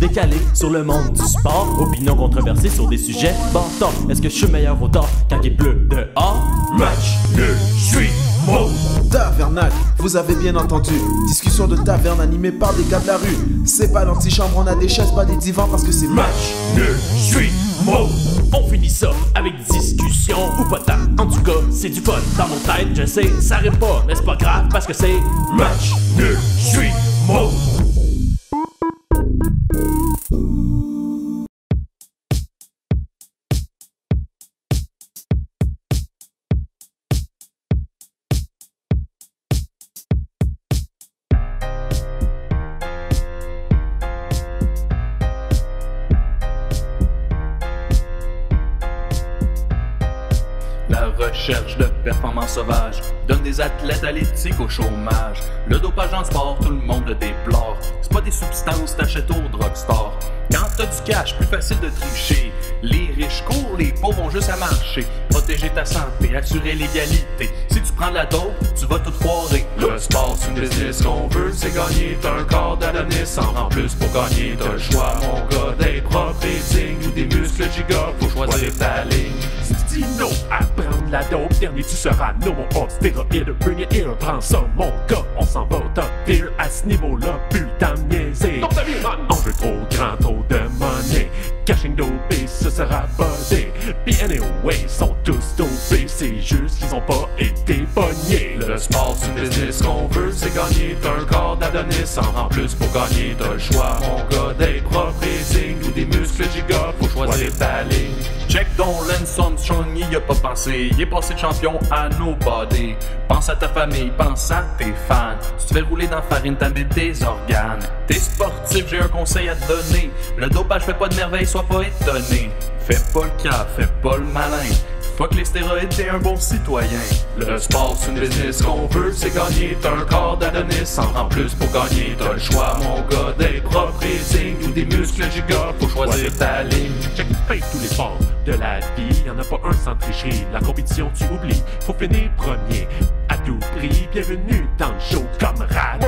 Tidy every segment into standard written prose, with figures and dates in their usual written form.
décalé sur le monde du sport. Opinions controversées sur des sujets bâtons. Est-ce que je suis meilleur au tort quand il pleut dehors? Match nul, street mode. Tavernacle, vous avez bien entendu. Discussion de taverne animée par des gars de la rue. C'est pas l'antichambre, on a des chaises, pas des divans parce que c'est Match nul, street mode. On finit ça avec discussion ou pas tant. En tout cas, c'est du fun dans mon tête, je sais, ça rime pas, mais c'est pas grave parce que c'est Match nul, street mode. La recherche de performance sauvage donne des athlètes athlétiques au chômage. Le dopage en sport, tout le monde le déplore. C'est pas des substances t'achètes au drugstore. Quand t'as du cash, plus facile de tricher. Les riches courent, les pauvres vont juste à marcher. Protéger ta santé, assurer l'égalité. Si tu prends de la dope, tu vas tout foirer. Le sport, c'est une business qu'on veut, c'est gagner. T'as un corps d'Adonis, en plus pour gagner. T'as le choix, mon gars, d'être propre et digne. Ou des muscles giga, faut choisir ta ligne. Si tu dis non à prendre la dope, dernier tu seras no more stéroïde. Bring it here, prends ça mon gars. On s'en va au top tier à ce niveau-là, putain de niaiser. Enjeu trop grand, trop de monnaie. Caching dopé, ce sera bodé. Puis anyway, sont tous dopés, c'est juste qu'ils ont pas été pognés. Le sport, c'est une business qu'on veut, c'est gagner. T'as un corps d'Adonis, en plus pour gagner. T'as le choix, mon gars, d'être propre et digne. Ou des muscles giga, faut choisir ta ligne. Check donc Lance Armstrong, il y a pas pensé. Il est passé de champion à nobody. Pense à ta famille, pense à tes fans. Si tu fais rouler dans la farine, t'habites tes organes. T'es sportif, j'ai un conseil à te donner. Le dopage fait pas de merveille, sois pas étonné. Fais pas le cas, fais pas le malin. Fuck les stéroïdes, t'es un bon citoyen. Le sport, c'est une business qu'on veut, c'est gagner. T'as un corps d'Adonis, en plus pour gagner. T'as le choix, mon gars, d'être propre et digne. Ou des muscles giga, faut choisir ta ligne. Check tous les sports de la vie, y'en a pas un sans tricherie. La compétition tu oublies, faut finir premier. À tout prix, bienvenue dans le show camarade.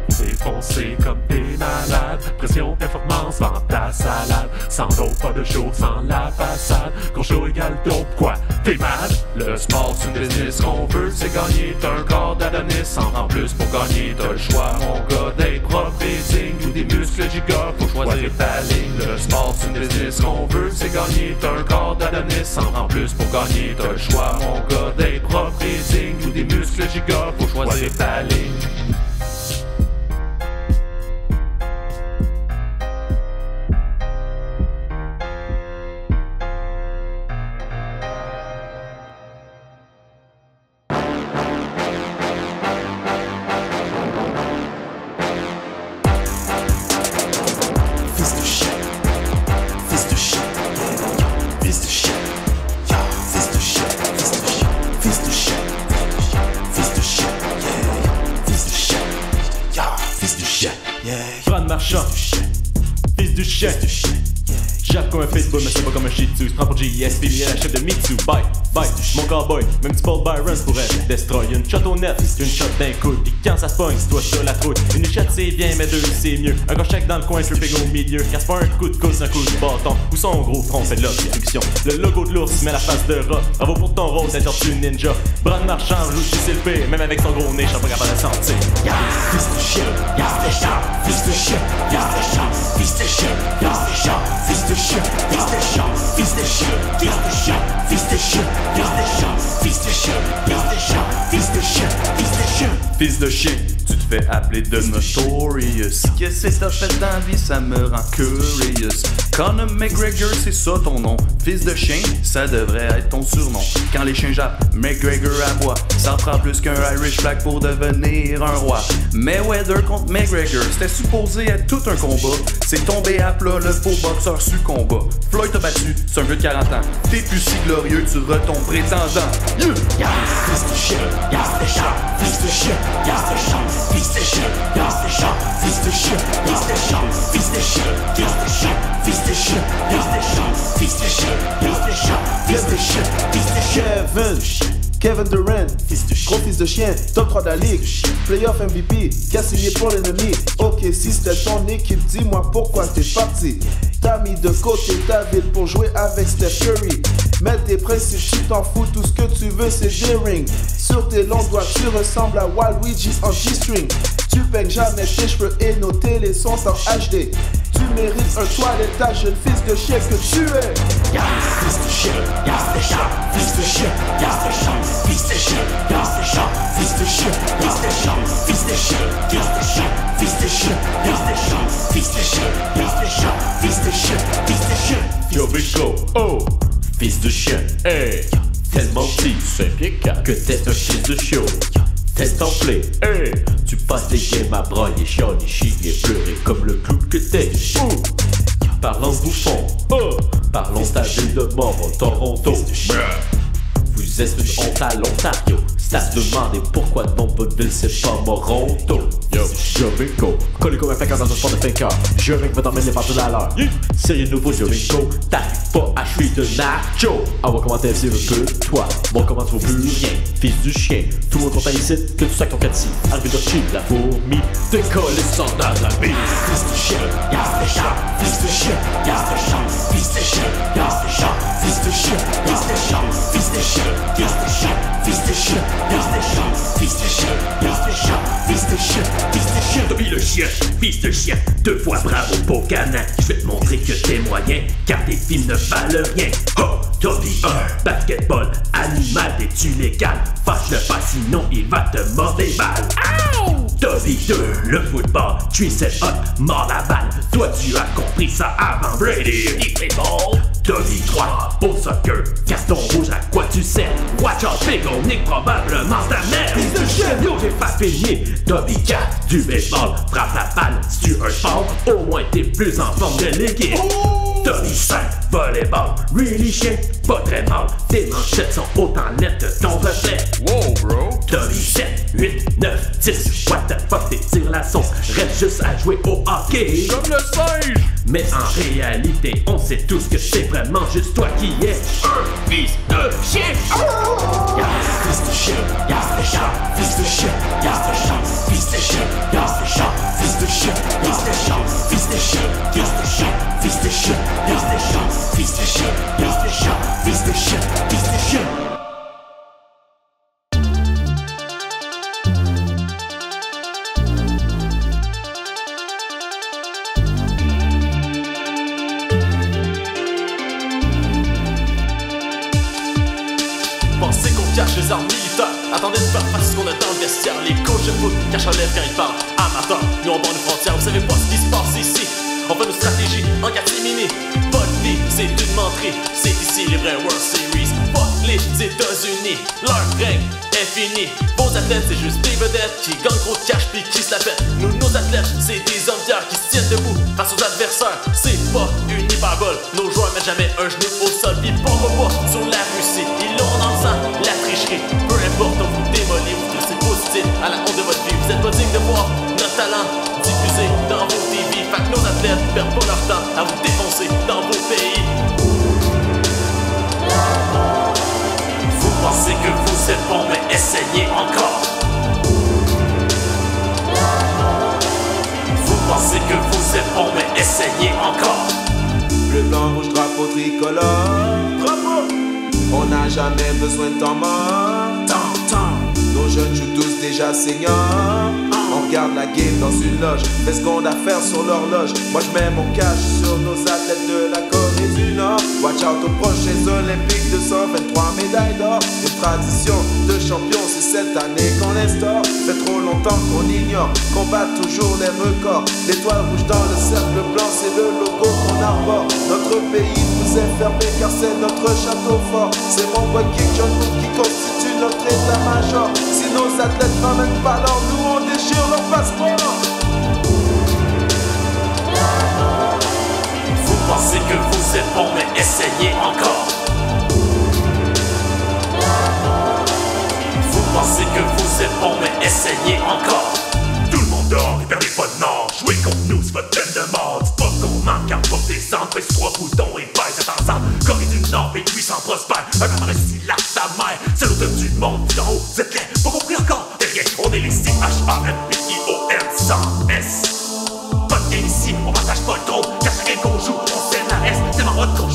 Défoncé comme des malades. Pression, performance, vends ta salade. Sans dope, pas de show, sans la façade. Gros show égale dope, quoi, t'es malade? Le sport, c'est une business qu'on veut, c'est gagner. T'as un corps d'Adonis, en plus pour gagner. T'as le choix, mon gars, d'être propre et digne. Ou des muscles giga, faut choisir ta ligne. Le sport, c'est une business qu'on veut, c'est gagner. T'as un corps d'Adonis, en plus pour gagner. T'as le choix, mon gars, d'être propre et digne. Ou des muscles giga, faut choisir ta ligne. Brad Marchand, fils du chien. Jappe comme un pitbull, mais c'est pas comme un shih tzu. Se prend pour JS, puis il est la chef de Mitsu. Bye, bye, mon cowboy. Même petit Paul Byron pourrait destroy une shot au net, une shot d'un coup. Pis quand ça se pogne, c'est toi sur la route. Une shot c'est bien, mais deux c'est mieux. Un gars check dans le coin, tripping au milieu. Quand c'est pas un coup de coude, c'est un coup de bâton. Ou son gros front, c'est de l'obstruction. Le logo de l'ours met la face de rat. Bravo pour ton rôle, c'est tortue ninja. Brad Marchand joue chez Sylpé, même avec son gros nez, je suis pas capable de sentir. Fils de chien, fils de chien, fils de chien, fils de chien, fils de chien, fils de chien, fils de chien, fils de chien, fils de chien, fils de chien, fils de chien, fils de chien, Fils de chien, tu te fais appeler The Notorious. Qu'est-ce que t'as fait dans la vie, ça me rend curious. Conor McGregor, c'est ça ton nom. Fils de chien, ça devrait être ton surnom. Quand les chiens jappent, McGregor aboie. Ça prend plus qu'un Irish flag pour devenir un roi. Mayweather contre McGregor, c'était supposé être tout un combat. C'est tombé à plat, le faux boxeur su combat. Floyd t'a battu, c'est un vieux de 40 ans. T'es plus si glorieux, tu retombes prétendant. fils de chien, fils de chien, fils de chien, fils de chien, fils de chien, fils de chien, fils de chien, fils de chien, fils de chien, fils de chien, fils de chien, fils de chien, Kevin Durant, gros fils de chien, top 3 de la ligue, playoff MVP, qui a signé pour l'ennemi. Ok, si c'était ton équipe, dis-moi pourquoi t'es parti. T'as mis de côté ta ville pour jouer avec Steph Curry. Mets tes principes, tu t'en fous, tout ce que tu veux c'est G-Ring. Sur tes longs doigts, tu ressembles à Waluigi en G-String. Tu peignes jamais tes cheveux et nos télés sont en HD. Tu mérites un toilettage, jeune fils de chien que tu es. Fils de chien, fils de chien, fils de chien, fils de chien, fils de chien, fils de chien, fils de chien, fils de chien, fils de chien, fils de chien, fils de chien, fils de chien, fils de chien. Yo Rico, oh, fils de chien, hey, tellement petit, 5 pieds 4, que t'es un fils de chiot. Tête enflée, hey, tu passes les games à broyer, chialer, chier, pleurer comme le clou que t'es. Parlons bouffon, oh, parlons ta ville de mort au Toronto. Vous êtes une honte à l'Ontario. Ça se demandait pourquoi de mon bout de ville c'est pas Moronto. Yo, Rico, collé comme un faker dans un sport de faker. Rico va t'emmener partout à l'heure. Sérieux nouveau, Rico, t'arrives pas à chuter de nacho. Ah ouais, comment t'es un peu, toi, bon comment tu vaux plus rien. Fils du chien, tout le monde content ici que tu sacs ton cathy. Arrivé de chill, la fourmi, décolle sans dans la vie. Fils de chien, fils de chien, fils de chien, fils de chien, fils de chien, fils de chien, fils de chien, fils de chien, fils de chien, fils de chien, fils de chien, fils de chien, fils de chien. Toby le chien, fils de chien, 2 fois bravo pour canin. Je vais te montrer que t'es moyen, car tes films ne valent rien. Oh, Toby 1, basketball, animal, t'es-tu légal? Fâche le pas, sinon il va te mordre les balles. Toby 2, le football, tricep hot, mord la balle. Toi tu as compris ça avant Brady. Il est bon. Toby 3, au soccer, carton rouge, à quoi tu sers? Watch out, big on nique probablement ta mère. Fils de chien, yo j'ai pas fini. Toby 4, du baseball, frappe la balle. Si tu un sport, au moins t'es plus en forme de l'équipe. Toby 5, volleyball, really chien, pas très mal. Tes manchettes sont autant nettes que ton reflet. Wow, bro. Toby 7, 8, 9, 10, what the fuck, t'étires la sauce. Reste juste à jouer au hockey. Comme le singe. Mais en réalité, on sait tous que c'est vraiment juste toi qui es un fils de chien. Fils de chien, fils de chien, fils de chien, fils de chien, fils de chien, fils de chien, fils de chien, fils de chien, fils de chien, fils de chien, fils de chien, fils de chien, fils de chien, fils de chien. Pensez qu'on cache les armes militaires. Attendez de faire face à ce qu'on a dans le vestiaire. Les coachs de foot cachent la lèvre quand ils parlent. Amateurs, nous on bord une frontière. Vous savez pas ce qui se passe ici. On fait nos stratégies en catimini. Votre vie, c'est une menterie. C'est ici les vrais World Series. Pas les États-Unis. Leur règne est fini. Vos athlètes, c'est juste des vedettes qui gagnent gros de cash puis qui se la pètent. Nous, nos athlètes, c'est des hommes fiers qui se tiennent debout face aux adversaires. C'est pas une hyperbole. Nos joueurs mettent jamais un genou au sol. Pis pas sur la Russie. Ils l'ont dans le sang, la tricherie. Peu importe, on vous démolit. Vous trouvez positif à la honte de votre vie. Vous êtes pas digne de voir notre talent diffusé dans vos TV. Fait que nos athlètes perdent pas leur temps à vous défoncer dans vos pays. Vous pensez que vous êtes bon, mais essayez encore. Vous pensez que vous êtes bon, mais essayez encore. Bleu, blanc, rouge, drapeau tricolore. On n'a jamais besoin de temps mort. Nos jeunes jouent tous déjà seniors. On regarde la game dans une loge. Fais ce qu'on a à faire sur l'horloge. Moi je mets mon cash sur nos athlètes de la Corée du Nord. Watch out aux prochains Olympiques, 223 médailles d'or. Une tradition de champion, c'est cette année qu'on instaure. Fait trop longtemps qu'on ignore, qu'on bat toujours les records. L'étoile rouge dans le cercle blanc, c'est le logo qu'on arbore. Notre pays nous est fermé car c'est notre château fort. C'est mon boy King John Woo qui constitue notre état-major. Si nos athlètes n'emmènent pas l'or, nous on déchire leur passeport. Vous pensez que vous êtes bon, mais essayez encore. Vous pensez que vous êtes bon, mais essayez encore. Tout le monde dort et perdez pas de nord. Jouez contre nous, c'est votre peine de mort. Dites pas qu'on manque car pas descendre. Pèse 3 boutons et baisse, êtes ensemble. Corée du Nord et puissant prospère. Un homme resté là, sa mère. C'est l'automne du monde, puis en haut, vous êtes laid, pas compris.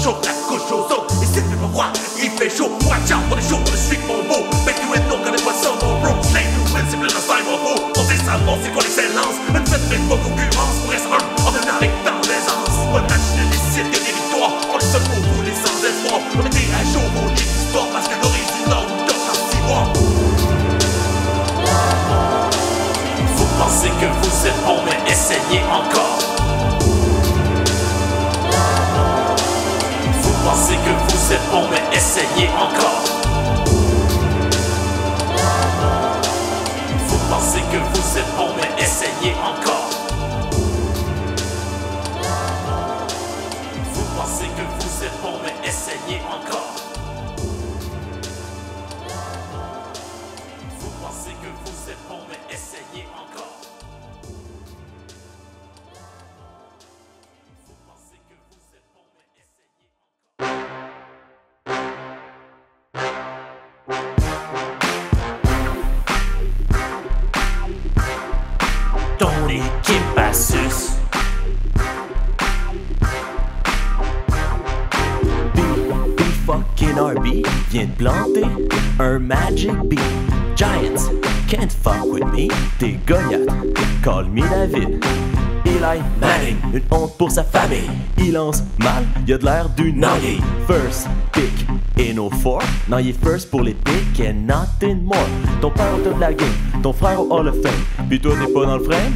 chaud, la couche aux autres. Et s'il fait pas froid, il fait chaud. Watch out, on est chaud, on est suite mon beau. Mais tu es non, connais pas ça, mon bro. Slave to win, c'est plus un style, mon beau. On sait savoir c'est quoi l'excellence. Une fête mais pas concurrence. On reste un, on devient avec dans l'aisance. Pas de match ne décide que des victoires. On les seul pour tous les sans espoir. On était à jour, on lit l'histoire. Parce que l'origine du Nord nous donne en 6 mois. Vous pensez que vous êtes bon, mais essayez encore. Vous pensez que vous êtes bon, mais essayez encore. Vous pensez que vous êtes bon, mais essayez encore. Vous pensez que vous êtes bon, mais essayez encore. Vous pensez que vous êtes bon, mais essayez encore. Vous pensez que vous êtes bon, mais essayez encore. Ton équipe à sus. Fucking RB vient de planter un Magic Beat. Giants can't fuck with me. T'es Goliath, call me David. Eli Manning, une honte pour sa famille. Il lance mal, il a de l'air d'une anguille. First pick in 04. Non, il est first pour les picks and nothing more. Ton père au top de la game, ton frère au Hall of Fame. Puis toi t'es pas dans le frame?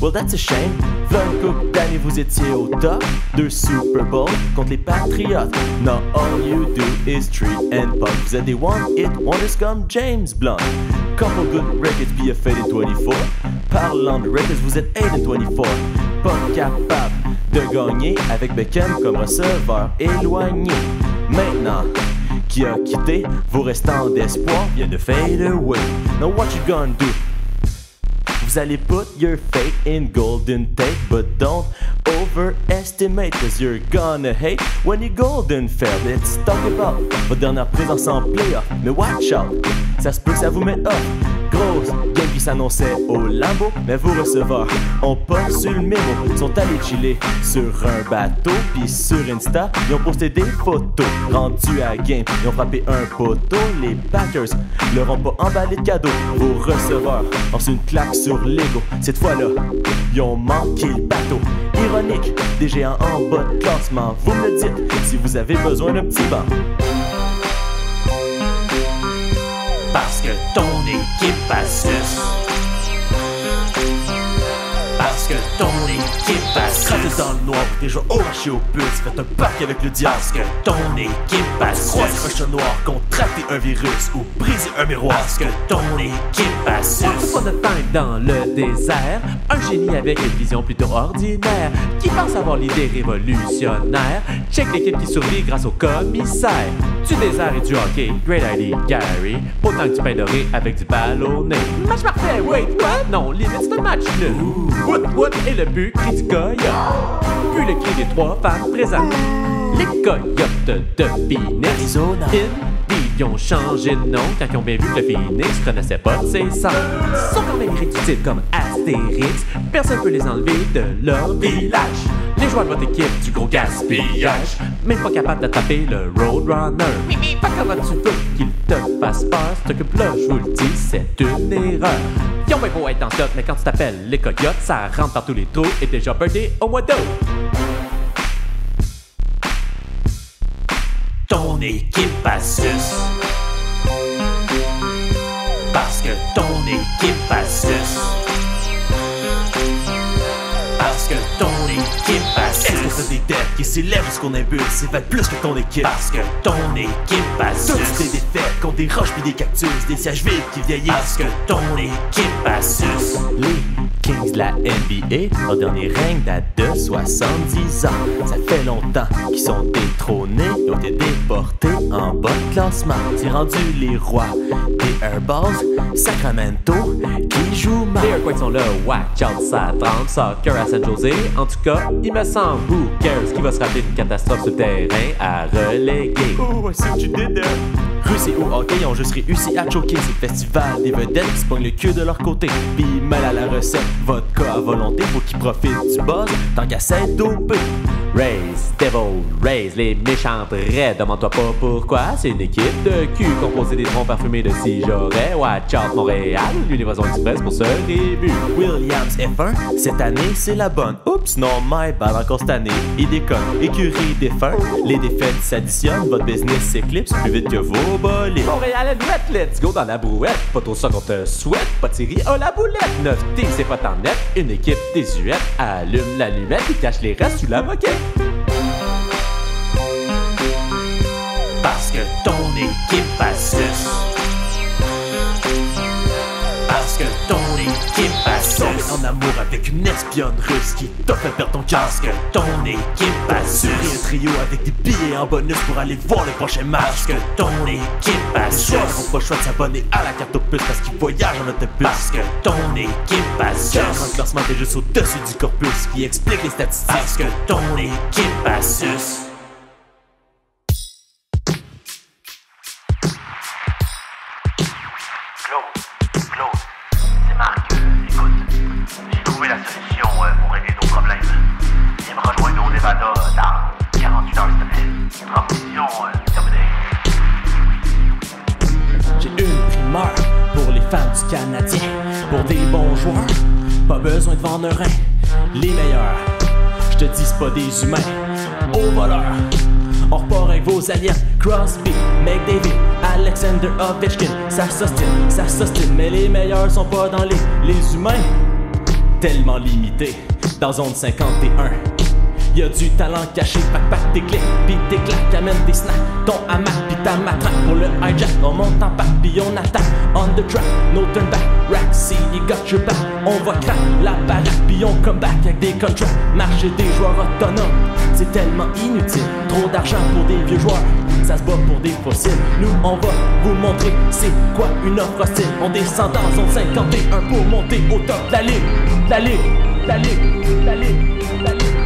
Well, that's a shame. V'là une couple d'années, vous étiez au top. 2 Super Bowl contre les Patriots. Now all you do is treat and pop. Vous êtes des one-hit wonders comme James Blunt. Couple good records, puis a faded 24. Parlant de records, vous êtes 8-24. Pas capable de gagner avec Beckham comme receveur éloigné. Maintenant, qui a quitté vos restants d'espoir vient de fade away. Now what you gonna do? Vous allez put your faith in golden tape, but don't overestimate, cause you're gonna hate when you golden fail. Let's talk about votre dernière présence en playoff, mais watch out, ça se peut que ça vous mette off. Grosse game qui s'annonçait au Lambeau, mais vos receveurs ont pas su le mémo. Sont allés chiller sur un bateau, puis sur Insta, ils ont posté des photos. Rendus à game, ils ont frappé un poteau. Les Packers leur ont pas emballé de cadeaux. Vos receveurs ont reçu une claque sur l'ego. Cette fois-là, ils ont manqué le bateau. Ironique, des géants en bas de classement. Vous me le dites, si vous avez besoin d'un petit banc. Parce que ton équipe a sus. Parce que ton équipe a sus. Craqué dans le noir, déjà arraché au puce. Faites un pacte avec le diable. Parce que ton équipe a sus. Croiser un chat noir, contracter un virus ou briser un miroir. Parce que ton équipe a sus. Once upon a time dans le désert, un génie avec une vision plutôt ordinaire, qui pense avoir l'idée révolutionnaire. Check l'équipe qui survit grâce au commissaire. Du désert et du hockey, great idea Gary. Autant que du pain doré avec du ballonné. Match parfait, wait, what? Non, limite c'est un match nul. Wood, wood et le but, cri du coyote. Puis le cri des 3 fans présents. Les coyotes de Phoenix, Arizona. Indeed, ils ont changé de nom quand ils ont bien vu que le Phoenix connaissait pas de ses sens. Ils sont quand même réductibles comme Astérix. Personne peut les enlever de leur village. Les joueurs de votre équipe, du gros gaspillage. Même pas capable d'attraper le Roadrunner. Fait comment tu veux qu'ils te fassent peur? Ce que là, je vous le dis, c'est une erreur. Ils ont bien beau être en shot, mais quand tu t'appelles les coyotes, ça rentre par tous les trous et déjà birdé au mois d'août. Ton équipe a sus. Parce que ton équipe a sus. Parce que ton équipe a sus. Est-ce que t'as des dettes qui s'élèvent jusqu'au nimbus? C'est fait plus que ton équipe. Parce que ton équipe a sus. Toutes des défaites contre des roches pis des cactus, des sièges vides qui vieillissent. Parce que ton équipe a sus. Les Kings de la NBA, leur dernier règne date de 70 ans. Ça fait longtemps qu'ils sont détrônés, ils ont été déportés en bas de classement. C'est rendu les rois des airballs, Sacramento, qui jouent mal. Les Earthquakes sont là, watch out, ça tremble, soccer à San Jose. En tout cas, il me semble, who cares, qui va se rappeler d'une catastrophe sur le terrain à reléguer. Oh, I see what you did there. Russes et au hockey, ils ont juste réussi à choquer. C'est le festival des vedettes qui se pognent le cul de leur côté. Pis mal à la recette, vodka à volonté, faut qu'ils profitent du buzz tant qu'à s'être dopé. Raise, Devil, Raise, les méchantes raies. Demande-toi pas pourquoi, c'est une équipe de cul composée des troncs parfumés de si j'aurais. Watch out Montréal, l'Universion Express pour ce début. Williams F1, cette année c'est la bonne. Oups, non, my bad, encore cette année, il déconne. Écurie défunt, les défaites s'additionnent, votre business s'éclipse plus vite que vos bolides. Montréal Alouette, let's go dans la brouette. Pas trop ça qu'on te souhaite, pas de série, oh la boulette. 9 teams, c'est pas tant net, une équipe désuète. Allume l'allumette et cache les restes sous la moquette. Parce que ton équipe a sus. Parce que ton équipe a sus. En amour avec une espionne russe qui t'a fait perdre ton cœur. Parce que ton équipe a sus. Un trio avec des billets en bonus pour aller voir le prochain match. Parce que ton équipe a sus. Les joueurs n'ont pas le choix de s'abonner à la carte opus parce qu'ils voyagent en autobus. Parce que ton équipe a sus. Un classement t'es juste au-dessus du corpus qui explique les statistiques. Parce que ton équipe a sus. Claude, c'est Marc. Écoute, j'ai trouvé la solution pour régler nos problèmes. Viens me rejoindre au Nevada dans 48 heures, s'il te plaît. Transition terminée. J'ai une primeur pour les fans du Canadien. Pour des bons joueurs, pas besoin de vendre un rein. Les meilleurs, je te dis c'est pas des humains. Aux voleurs, on repart avec vos aliens. Crosby, McDavid, Alexander Ovechkin. Ça s'ostine, mais les meilleurs sont pas dans les humains. Tellement limité, dans zone 51. Y'a du talent caché, pack tes clics, pis tes claques, amène tes snacks, ton hamac, pis ta matraque pour le hijack. On monte en pack, pis on attaque, on the track, no turn back, rack, see, you got your back. On va crack la baraque, pis on come back avec des contracts. Marcher des joueurs autonomes, c'est tellement inutile. Trop d'argent pour des vieux joueurs, ça se bat pour des fossiles. Nous, on va vous montrer c'est quoi une offre hostile. On descend dans zone 51 pour monter au top de la ligue.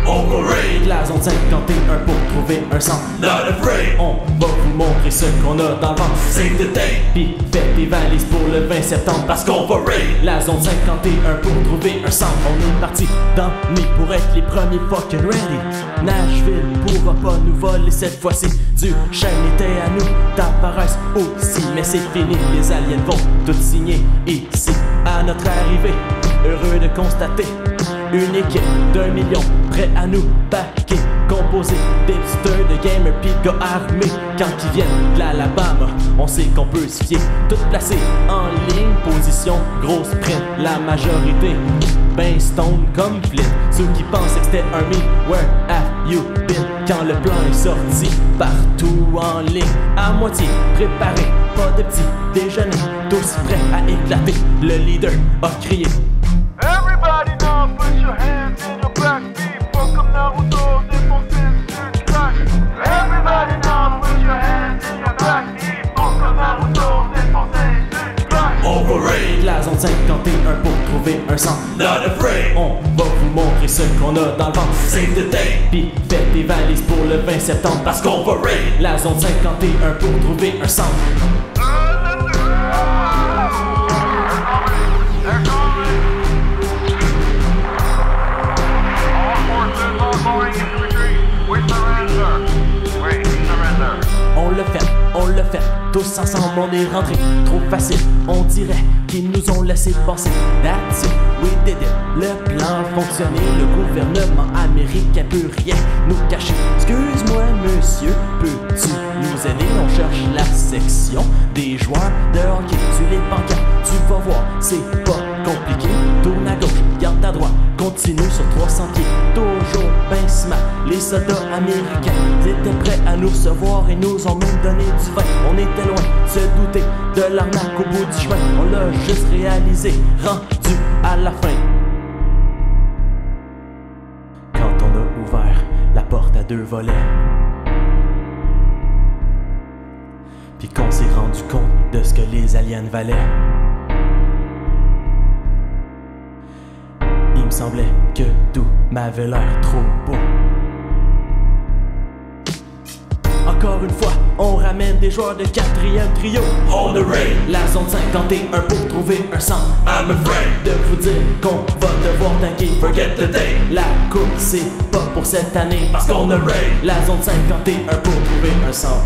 Overrated, la zone 51 pour trouver un centre. Not afraid. On va vous montrer ce qu'on a dans le ventre. Save the day. Pis faites tes valises pour le 20 septembre parce qu'on va raid la zone 51 pour trouver un centre. On est parti dans le nid pour être les premiers fucking ready. Nashville pourra pas nous voler cette fois-ci. Du chêne était à nous, Tavares aussi. Mais c'est fini, les aliens vont tout signer ici. À notre arrivée, heureux de constater une équipe d'1 million prêt à nous backer. Composé d'hipsters, de gamers pis de gars armés. Quand ils viennent de l'Alabama, on sait qu'on peut se fier. Tout placé en ligne, position, grosse print. La majorité, ben stone comme Flynn. Ceux qui pensaient que c'était un meme, where have you been? Quand le plan est sorti, partout en ligne. À moitié préparé, pas de petit déjeuner. Tous prêts à éclater, le leader a crié. Everybody now put your hands in your back feet. Fuck comme Naruto, défoncé sur le track. Everybody now put your hands in your back feet. Fuck comme Naruto, défoncé sur le track. Overrated. La zone 51 pour trouver un centre. Not afraid. On va vous montrer ce qu'on a dans le ventre. Save the day. Pis faites tes valises pour le 20 septembre parce qu'on va raid la zone 51 pour trouver un centre. On le fait, tous ensemble on est rentrés. Trop facile, on dirait qu'ils nous ont laissé passer. That's it, we did it. Le plan fonctionnait, le gouvernement américain peut rien nous cacher. Excuse-moi monsieur, peux-tu nous aider? On cherche la section des joueurs de hockey. Tu les pancartes, tu vas voir, c'est pas compliqué. Tourne à gauche, garde à droite, continue sur 300 pieds. Toujours ben smart, les soldats américains étaient prêts à nous recevoir et nous ont même donné du vin. On était loin de se douter de l'arnaque au bout du chemin. On l'a juste réalisé, rendu à la fin. Quand on a ouvert la porte à 2 volets, puis qu'on s'est rendu compte de ce que les aliens valaient, il me semblait que tout m'avait l'air trop beau. Encore une fois, on ramène des joueurs de 4e trio. On the rain, La zone 51 pour trouver un centre. I'm afraid, De vous dire qu'on va devoir tanker. forget the day, La coupe c'est pas pour cette année. parce qu'on the rain. La zone 51 pour trouver un centre.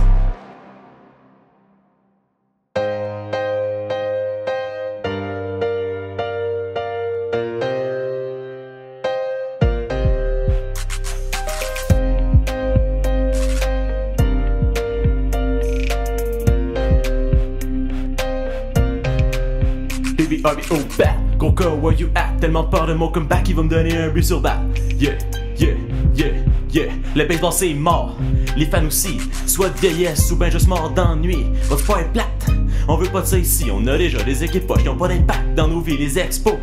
Baby Harvey au bat, gros cas where you at. Tellement peur de mon comeback, il va me donner un but sur bat. Yeah, yeah, yeah, yeah. Le baseball c'est mort, les fans aussi. Soit de vieillesse ou ben juste mort d'ennui. Votre sport est plate, on veut pas de ça ici. On a déjà des équipes poches qui ont pas d'impact dans nos vies, les expos.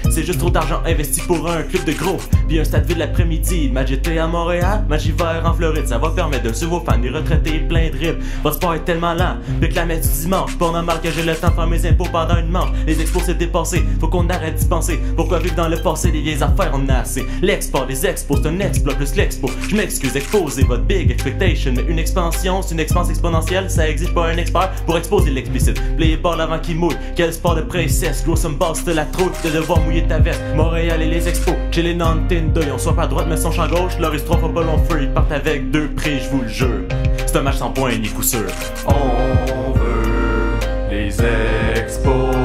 C'est juste trop d'argent investi pour un club de gros. Puis un stade vide l'après-midi. Match été à Montréal, match hiver en Floride. Ça va permettre de suivre vos fans, des retraités plein de ribs. Votre sport est tellement lent, puis que la messe du dimanche. Pas normal que j'ai le temps de faire mes impôts pendant une manche. Les expos c'est dépassé, faut qu'on arrête d'y penser. Pourquoi vivre dans le passé, les vieilles affaires on a assez. L'export des expos, c'est un exploit plus l'expo. Je m'excuse, exposer votre big expectation. Mais une expansion, c'est une expansion exponentielle. Ça exige pas un expert pour exposer l'explicite. Playez pas l'avant qui mouille, quel sport de princesse. Gros some boss de la troupe, de devoir mouiller ta veste. Montréal et les expos, chez les non-Tinder. Ils ont soit pas droite mais son champ gauche. Leur histoire pas long feu, ils partent avec 2 prix, je vous le jure. C'est un match sans point ni coup sûr. On veut les expos.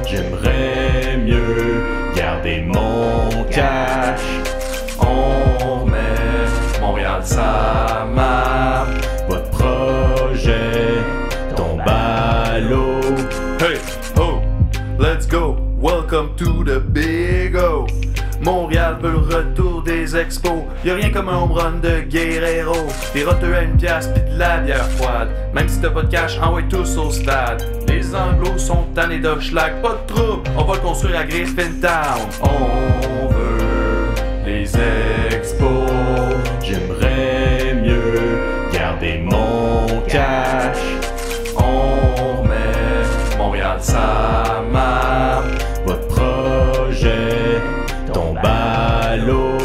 J'aimerais mieux garder mon cash. On remet Montréal sa map. Votre projet tombe à l'eau. Hey, oh, let's go. Welcome to the Big O. Montréal veut le retour des expos. Y'a rien comme un home run de Guerrero. Des roteux à 1 piastre pis de la bière froide. Même si t'as pas de cash, envoie tous au stade. Les Anglos sont tannés de schlag. Pas de trouble, on va le construire à Griffintown. On veut les expos. J'aimerais mieux garder mon cash. On remet Montréal sa map. Votre projet tombe à l'eau.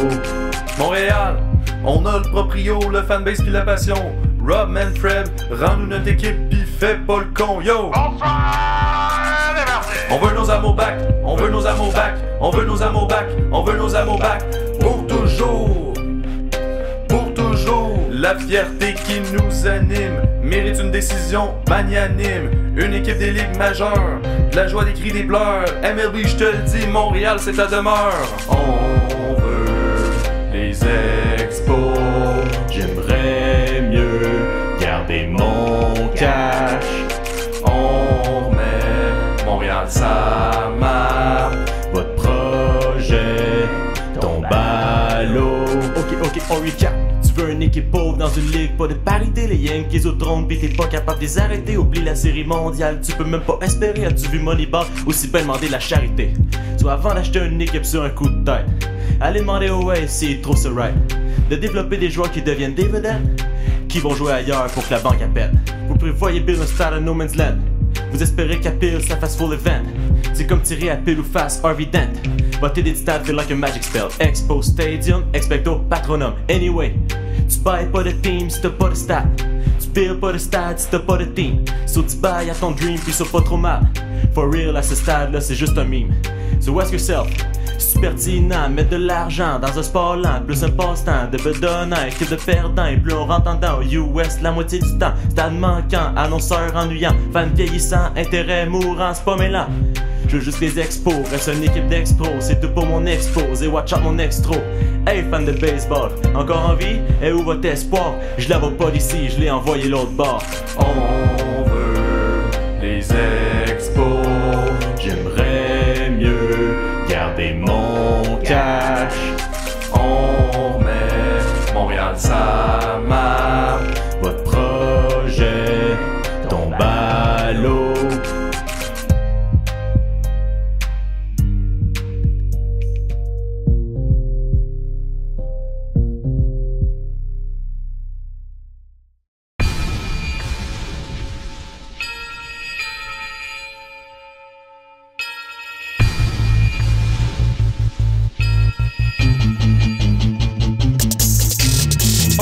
Montréal, on a le proprio, le fanbase pis la passion. Rob Manfred, rends-nous notre équipe pis fais pas le con, yo! On veut nos amours back, on veut nos amours back, on veut nos amours back, on veut nos amours back. Pour toujours, pour toujours. La fierté qui nous anime mérite une décision magnanime. Une équipe des ligues majeures, de la joie, des cris, des pleurs. MLB, je te le dis, Montréal, c'est ta demeure. On veut les expos. J'aimerais mieux garder mon cash. On remet Montréal sa map. Votre projet tombe à l'eau. Ok, on recap. Tu veux une équipe pauvre dans une ligue, pas de parité. Les Yankees au trône, pis t'es pas capable de les arrêter. Oublie la série mondiale, tu peux même pas espérer. As-tu vu Moneyball, aussi bien demander la charité. Soit avant d'acheter une équipe sur un coup de tête, allez demander au Wave s'il trouve ça right. De développer des joueurs qui deviennent des vedettes, qui vont jouer ailleurs pour que la banque appelle. Vous prévoyez build un stade à No Man's Land. Vous espérez qu'à pile ça fasse full event. C'est comme tirer à pile ou face Harvey Dent. Voter des stades feel like a magic spell. Expo Stadium, expecto patronum. Anyway, tu bailles pas de team si t'as pas de stade. Tu build pas de stade si t'as pas de team. So tu bailles à ton dream pis ça pas trop mal. For real à ce stade là c'est juste un meme. So ask yourself, c'est pertinent, mettre de l'argent dans un sport lent, plus un passe-temps de bedonnant que de perdant, et plus on rentre dedans, US la moitié du temps, stade manquant, annonceur ennuyant, fan vieillissant, intérêt mourant, c'est pas mêlant. Je veux juste les expos, reste une équipe d'expros, c'est tout pour mon expose, et watch out mon extro. Hey fan de baseball, encore en vie? Et où votre espoir? Je la vois pas d'ici, je l'ai envoyé l'autre bord. On veut les expos. J'aimerais mieux garder mon cash. On remet Montréal sa map. Votre projet tombe à l'eau.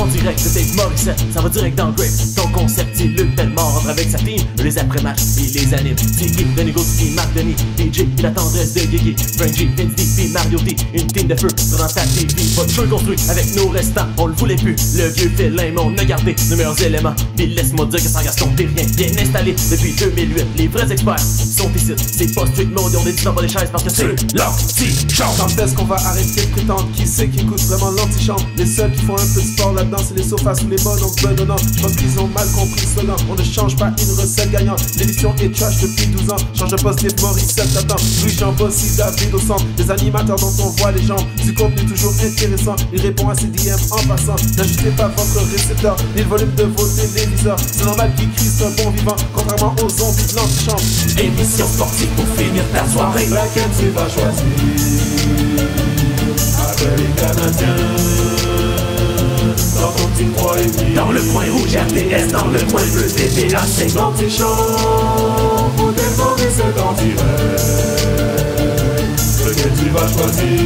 direct de Dave Morissette, ça va direct dans le grave. Ton concept, il le tellement rentre avec sa team. Les après-matchs, il les anime. Tiki, Denis Gauthier, Marc Denis, DJ, puis la tendresse de Guigui, Frenchie, Vince D, puis Mario D. Une team de feu dans ta TV. Pas de feu construit avec nos restants, on le voulait plus. Le vieux félin, mais on a gardé nos meilleurs éléments. Puis laisse-moi dire que sans Gaston, t'es rien bien installé depuis 2008. Les vrais experts sont ici. C'est pas strict mode, on est dit dans pas les chaises parce que c'est l'anti-champ. Quand est-ce qu'on va arrêter de prétendre? Qui c'est qui écoute vraiment l'anti-champ? Les seuls qui font un peu de sport là-dedans, c'est les sofas ou les bonnes, donc bedonnant. Je pense qu'ils ont mal compris ce slogan. On ne change pas une recette gagnante. L'émission est trash depuis 12 ans. Change de poste, Dave Morissette t'attend. Louis-Jean Bossy, David au centre. Des animateurs dont on voit les jambes. Du contenu toujours intéressant. Il répond à ses DM en passant. N'ajoutez pas votre récepteur, ni le volume de vos téléviseurs. C'est normal qu'il crie, c'est un bon vivant. Contrairement aux zombies de l'antichamp. Émission sportive pour finir ta soirée. Laquelle tu vas choisir? Après les Canadiens, dans ton petit 3,5. Dans le coin rouge RTS, dans le coin bleu TVA, c'est l'antichamp. Pour dévorer cet en direct. Lequel tu vas choisir?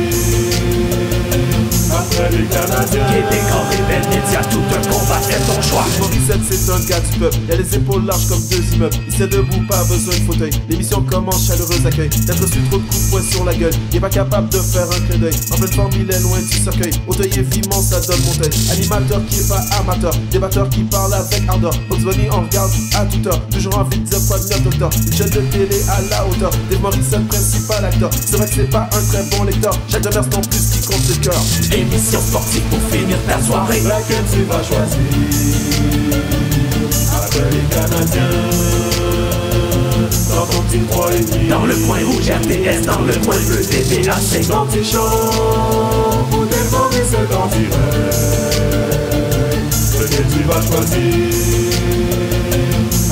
Après les Canadiens. Québécois et belles médias, tout un combat, fais ton choix. Morissette, c'est un gars du peuple. Il a les épaules larges comme 2 immeubles. Il s'est debout, pas besoin de fauteuil. L'émission commence, chaleureux accueil. T'as reçu trop de coups de poing sur la gueule. Il est pas capable de faire un clin d'œil. En pleine forme, il est loin du cercueil. Auteuil et vivement, ça donne mon œil. Animateur qui est pas amateur. Débatteur qui parle avec ardeur. Box Bunny, on regarde à toute heure. Toujours envie de dire quoi de neuf, docteur. Une chaîne de télé à la hauteur. Dave Morissette, principal acteur. C'est vrai que c'est pas un très bon lecteur. Jacques Demers non plus qui compte ses cœurs. Émission sportive pour finir ta soirée. Laquelle tu vas choisir? Après les Canadiens, dans ton petit 3,5. Dans le coin rouge RTS, dans le coin bleu TVA, c'est l'antichamp. Pour dévorer cet en direct. Lequel tu vas choisir?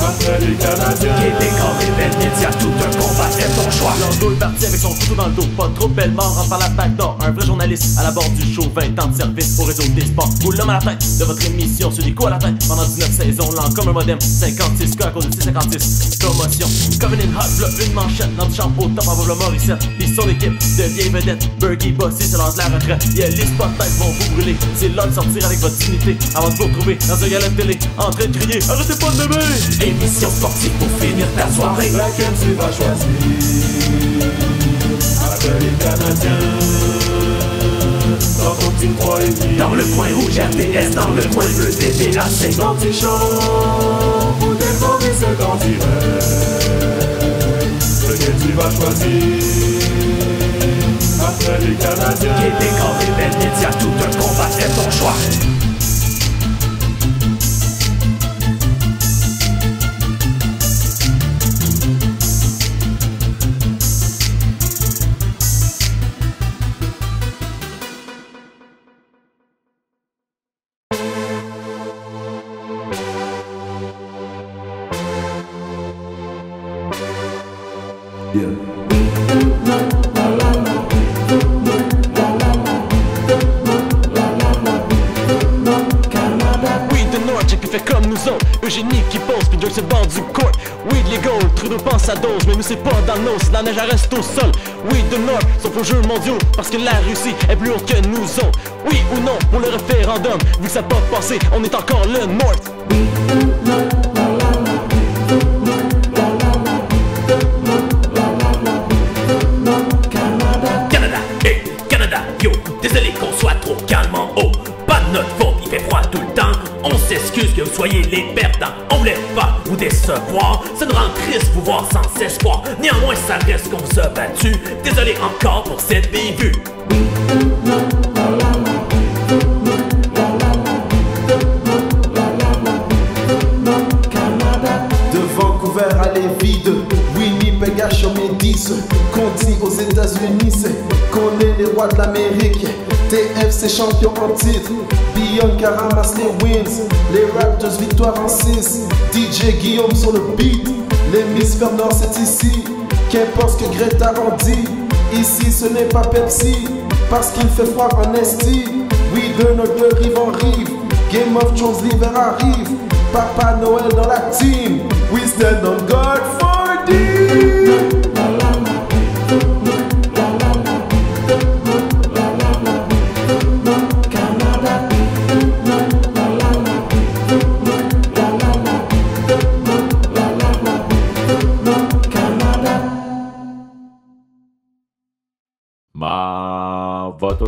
Après les Canadiens. Québécois et belles médias, tout un combat, fais ton choix. Lando est parti avec son couteau dans le dos. Pas trop belle mort, rentre par la back door. Un vrai journaliste à la bord du show. 20 ans de service au réseau des sports. Vous l'homme à la tête de votre émission. Sur des coups à la tête pendant 19 saisons. Lent comme un modem. 56 cas à cause de 656. Commotion. Comme une hot, v'là une manchette. L'antichamp au top, envoie le Morissette. Puis son équipe de vieilles vedettes. Bergie, Bossy, c'est l'heure de la retraite. Yeah, les spotlights vont vous brûler. C'est l'heure de sortir avec votre dignité. Avant de vous retrouver dans un gala de télé. En train de crier, arrêtez pas de bébé. Émission sportive pour finir ta soirée. Laquelle tu vas choisir? Après les Canadiens, dans ton petit 3,5. Dans le coin rouge RTS, dans le coin bleu TVA, c'est l'antichamp. Pour dévorer cet en direct. Lequel tu vas choisir? Après les Canadiens. Québécois et belles médias, tout un combat, fais ton choix. Eugénie qui pose, puis Joyce se bord du court. Weed legal, Trudeau pense à dose, mais nous c'est pas dans le nose, la neige elle reste au sol. Weed de Nord, sauf aux jeux mondiaux, parce que la Russie est plus haute que nous autres. Oui ou non, pour le référendum, vu que ça peut passer, on est encore le North. Canada, hey, Canada, yo, désolé qu'on soit trop calme en haut. Pas de notre faute, il fait froid tout le temps. On s'excuse que vous soyez les perdants. On voulait pas vous décevoir. Ça nous rend triste vous voir sans espoir. Néanmoins, ça reste qu'on vous a battu. Désolé encore pour cette bévue. De Vancouver à Lévis, de Winnipeg à Chomedis, Conti aux États-Unis, c'est qu'on est les rois de l'Amérique. TFC champion en titre, Bianca ramasse les wins, les Raptors victoire en 6, DJ Guillaume sur le beat, l'hémisphère nord c'est ici, qu'importe ce que Greta en dit, ici ce n'est pas Pepsi, parce qu'il fait froid en esti, oui de notre rive en rive, Game of Thrones l'hiver arrive, Papa Noël dans la team, we stand on guard for thee.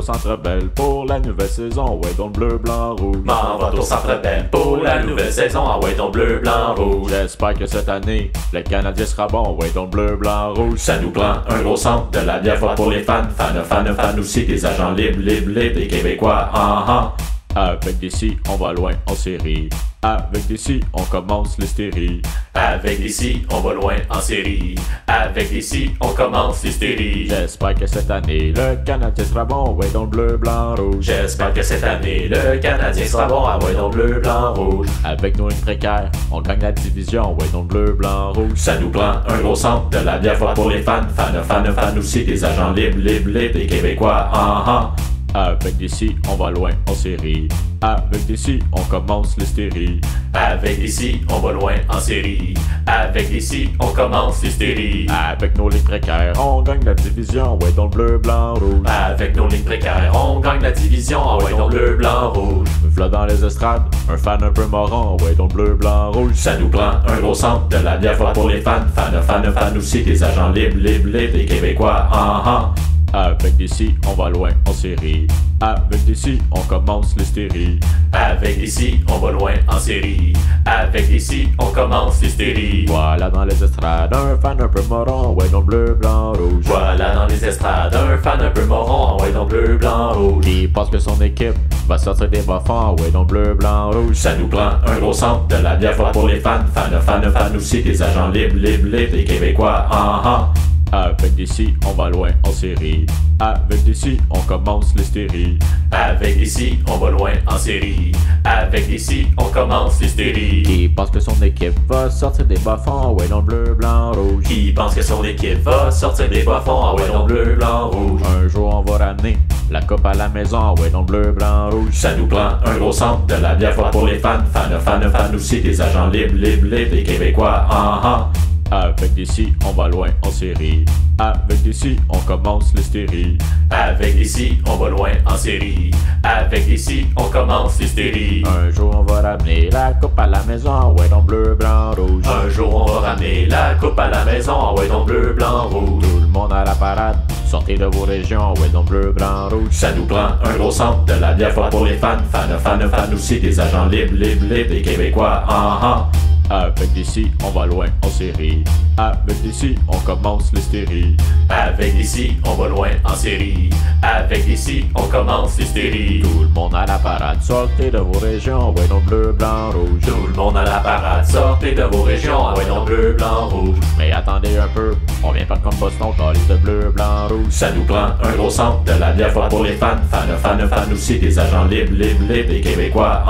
Centre Bell pour la nouvelle saison. Ouais, donc bleu, blanc, rouge. M'en va au Centre Bell pour la nouvelle saison. Ah ouais, donc bleu, blanc, rouge. J'espère que cette année, le Canadien sera bon. Ouais, donc bleu, blanc, rouge. Ça nous prend un gros centre, de la bière forte pour les fans. Fans aussi, des agents libres, des Québécois. Avec DC, on va loin en série. Avec DC, on commence l'hystérie. Avec DC, on va loin en série. Avec DC, on commence l'hystérie. J'espère que cette année, le Canadien sera bon. Ouais, donc bleu, blanc, rouge. J'espère que cette année, le Canadien sera bon. Ah ouais, donc bleu, blanc, rouge. Avec nos lignes précaires, on gagne la division. Ouais, donc bleu, blanc, rouge. Ça nous prend un gros centre, de la bière forte pour les fans. Fans aussi, des agents libres, des Québécois. Avec DC, on va loin en série. Avec DC, on commence l'hystérie. Avec DC, on va loin en série. Avec DC, on commence l'hystérie. Avec nos lignes précaires, on gagne la division. Ouais, donc bleu, blanc, rouge. Avec nos lignes précaires, on gagne la division. Ah ouais, donc bleu, blanc, rouge. V'là dans les estrades, un fan un peu moron. Ouais, donc bleu, blanc, rouge. Ça nous prend un gros centre, de la bière forte pour les fans. Fans aussi, des agents libres, des Québécois. Avec DC, on va loin en série. Avec DC, on commence l'hystérie. Avec DC, on va loin en série. Avec DC, on commence l'hystérie. Voilà dans les estrades, un fan un peu moron. Ouais, donc bleu, blanc, rouge. Voilà dans les estrades, un fan un peu moron. Ouais, donc bleu, blanc, rouge. Il pense que son équipe va sortir des bas-fonds. Ouais, donc bleu, blanc, rouge. Ça nous prend un gros centre, de la bière forte pour les fans. Fans aussi, des agents libres, des Québécois. Avec DC, on va loin en série. Avec DC, on commence l'hystérie. Avec DC, on va loin en série. Avec DC, on commence l'hystérie. Qui pense que son équipe va sortir des bas-fonds. Ouais, donc bleu, blanc, rouge. Qui pense que son équipe va sortir des bas-fonds. Ah ouais, donc bleu, blanc, rouge. Un jour, on va ramener la coupe à la maison. Ouais, donc bleu, blanc, rouge. Ça nous prend un gros centre, de la bière forte pour les fans. Fans aussi, des agents libres, des Québécois. Avec DC, on va loin en série. Avec DC, on commence l'hystérie. Avec DC, on va loin en série. Avec DC, on commence l'hystérie. Un jour, on va ramener la coupe à la maison. Ouais, donc bleu, blanc, rouge. Un jour, on va ramener la coupe à la maison. Ouais, donc bleu, blanc, rouge. Tout le monde à la parade, sortez de vos régions. Ouais, donc bleu, blanc, rouge. Ça nous prend un gros centre, de la bière forte pour les fans. Fans aussi, des agents libres, des Québécois. Avec DC, on va loin en série. Avec DC, on commence l'hystérie. Avec DC, on va loin en série. Avec DC, on commence l'hystérie. Tout le monde à la parade, sortez de vos régions. Ouais, donc bleu, blanc, rouge. Tout le monde à la parade, sortez de vos régions. Ouais, donc bleu, blanc, rouge. Mais attendez un peu, on vient pas comme Boston, calice de bleu, blanc, rouge. Ça nous prend un gros centre, de la bière forte pour les fans. Fans aussi, des agents libres, des Québécois.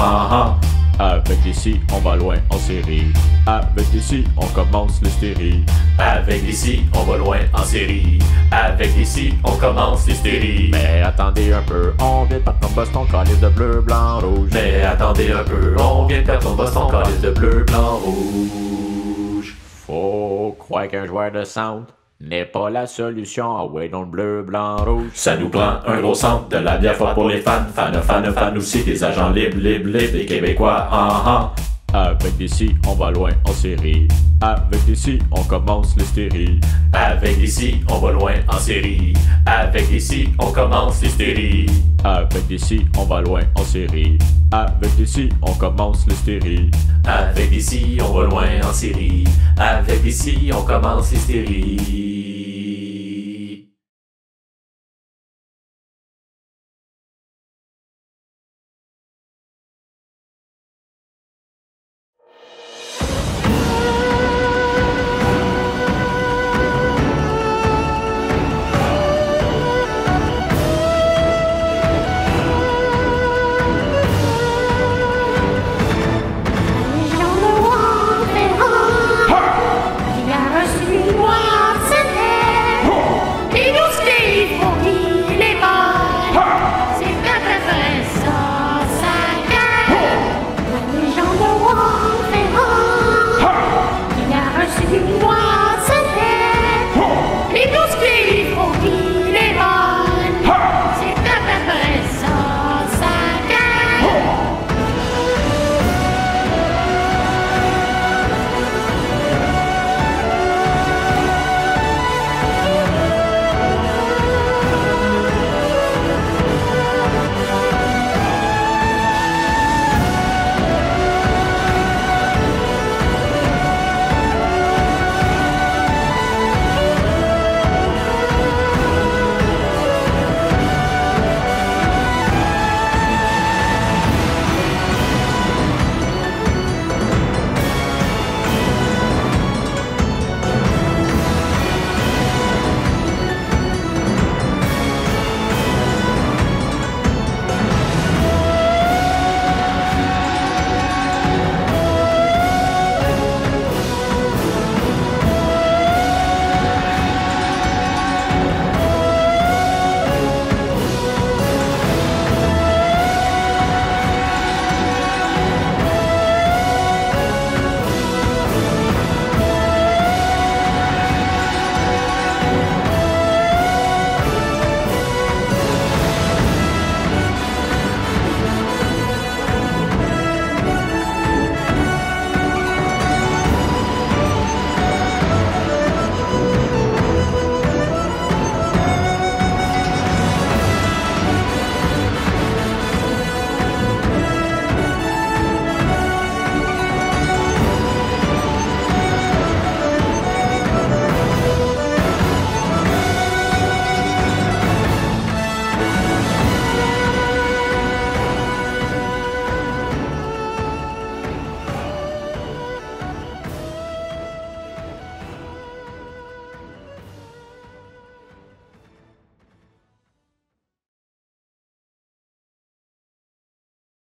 Avec DC, on va loin en série. Avec DC, on commence l'hystérie. Avec DC, on va loin en série. Avec DC, on commence l'hystérie. Mais attendez un peu, on vient de perdre comme Boston, calice de bleu, blanc, rouge. Mais attendez un peu, on vient de perdre comme Boston, calice de bleu, blanc, rouge. Faut croire qu'un joueur de centre n'est pas la solution. Ah ouais, donc bleu, blanc, rouge. Ça nous prend un gros centre, de la bière forte pour les fans. Fans aussi, des agents libres, des Québécois. Avec DC, on va loin en série. Avec DC, on commence l'hystérie. Avec DC, on va loin en série. Avec DC, on commence l'hystérie. Avec DC, on va loin en série. Avec DC, on commence l'hystérie. Avec DC, on va loin en série. Avec DC, on commence l'hystérie.